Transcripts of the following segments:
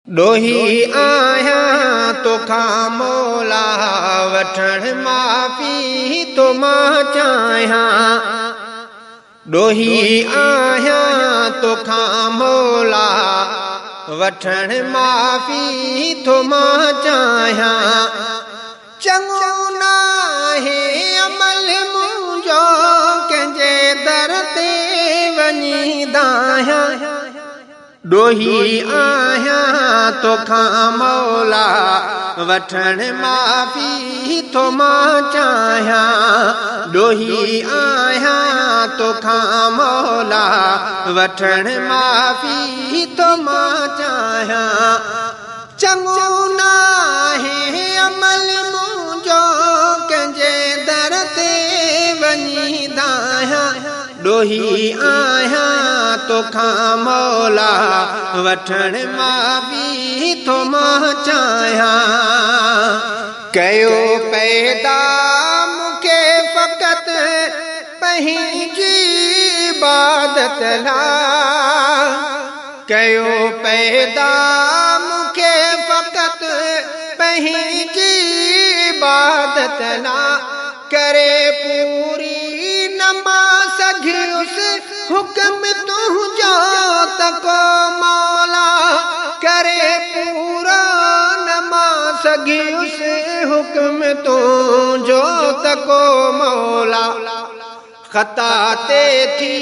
ॾोही आहियां तोखा मौला वठण माफ़ी तो मां चाहियां। ॾोही आहियां तोखा मौला वठण माफ़ी तो मां चाहियां। चङो नाहे अमल मुंहिंजो कंहिंजे दर ते वञींदा आहियां। ॾोही आहियां तोखा मौला वठण माफ़ी तो मां चाहियां। ॾोही आहियां तोखा मौला वठण माफ़ी तो मां चाहियां। चङो नाहे अमल मुंहिंजो कंहिंजे दर ते वञींदा आहियां। ॾोही आहियां तोखा मौला वठण माफ़ी तो मां चाहियां। कयो पैदा मूंखे फ़क़ति पंहिंजी इबादत लाइ। कयो पैदा मूंखे फ़क़ति पंहिंजी इबादत लाइ। करे पूरी न मां सघियुसि हुक्म तुंहिंजो त को मौला। करे पूरा न मां सघियुसि हुक्म तुंहिंजो त को मौला। ख़ता ते थी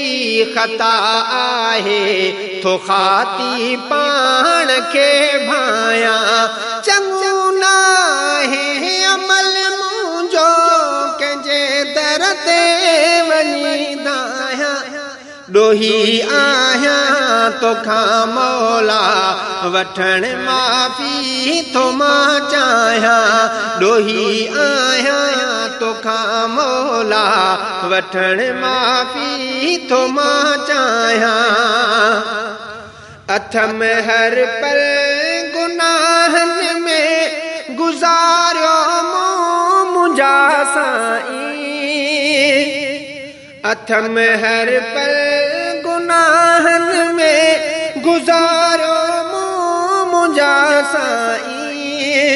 ख़ता आहे थो ख़ाती पाण खे भायां। चङो नाहे अमल मुंहिंजो कंहिंजे दर ते वञींदा आहियां। ॾोही आहियां तोखा मौला वठण माफ़ी तो मां चाहियां। ॾोही आहियां तोखा मौला वठण माफ़ी तो मां चाहियां। अथम हर पल गुनाहनि में गुज़ारियो मुंहिंजा साईं। अथम हर पल गुनाहनि में गुज़ारियो मुंहिंजा साईं।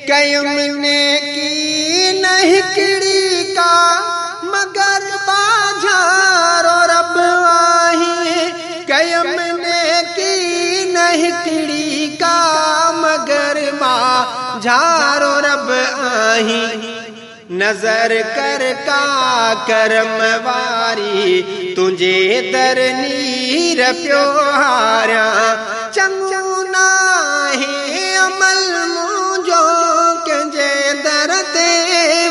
कयुम नेकी न हिकिड़ी का मगर बाझारो रब आहीं। कयुम नेकी न हिकिड़ी का मगर बाझारो रब आहीं। नज़र कर का करम वारी तुंहिंजे दर नीर पियो हारियां। चङो नाहे अमल मुंहिंजो कंहिंजे दर ते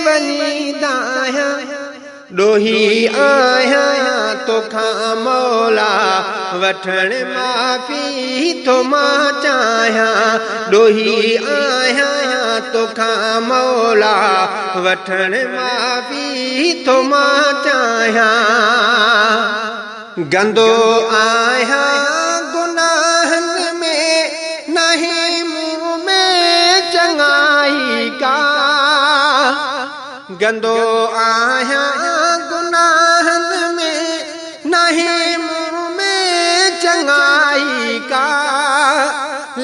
वञींदा आहियां। ॾोही आहियां तोखा मौला वठण माफ़ी तो मां चाहियां। ॾोही आहियां तोखा मौला वठण माफ़ी तो मां चाहियां। गंदो आहियां गुनाहनि में नहीं मुंह में चङाई का। गंदो आहियां गुनाहनि में नहीं मुंह में चङाई का।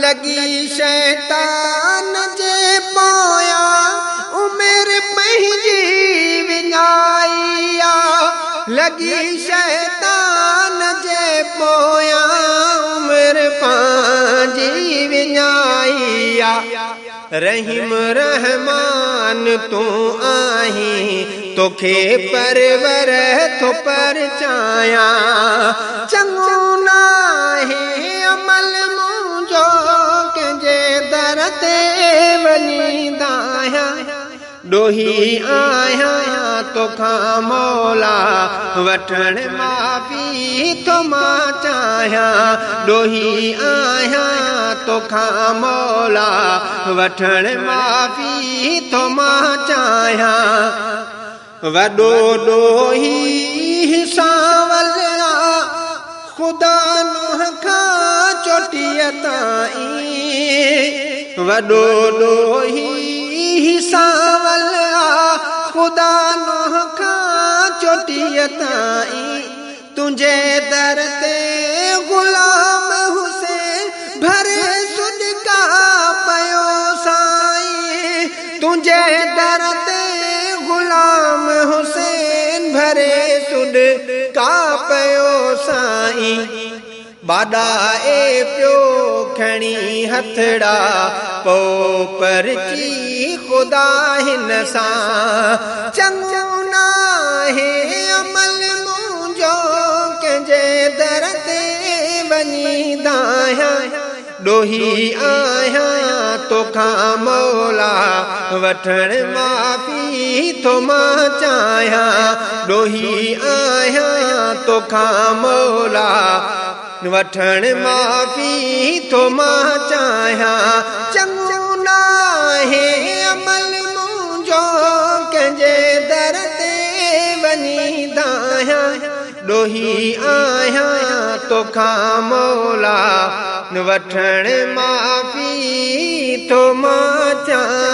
लगी शैतान जे पोयां उमिरि पंहिंजी विञाई आ। लगी शैतान जे पोयां उमिरि पंहिंजी विञाई आ। रहीम रहमान तूं आहीं तोखे परवर थो परचायां। चङो नाहे अमल मुंहिंजो कंहिंजे दर ते वञींदा आहियां। ॾोही आहियां तोखा मौला वठण माफ़ी तो मां चाहियां। ॾोही आहियां तोखा मौला वठण माफ़ी तो मां चाहियां। वॾो ॾोही सांवल ख़ुदा नुंहं खां चोटीअ ताईं। वॾो ॾोही सांवल ख़ुदा नुंहं खां चोटीअ ताईं। तुंहिंजे दर ते ग़ुलाम हुसैन भरे सुदिका बाडा ए प्यो खणी हथड़ा पो परची खुदा हिन सां चङो नाहे अमल मुंहिंजो कंहिंजे दर ते वञी दायां ॾोही आहियां तोखां मौला वठण माफ़ी थो मां चाहियां ॾोही आहियां तोखां मौला वठण माफ़ी थो मां चाहियां चङो नाहे अमल मुंहिंजो कंहिंजे दर ते वञी दायां ॾोही आहियां तोखां मौला वठण माफ़ी थो मां चाहियां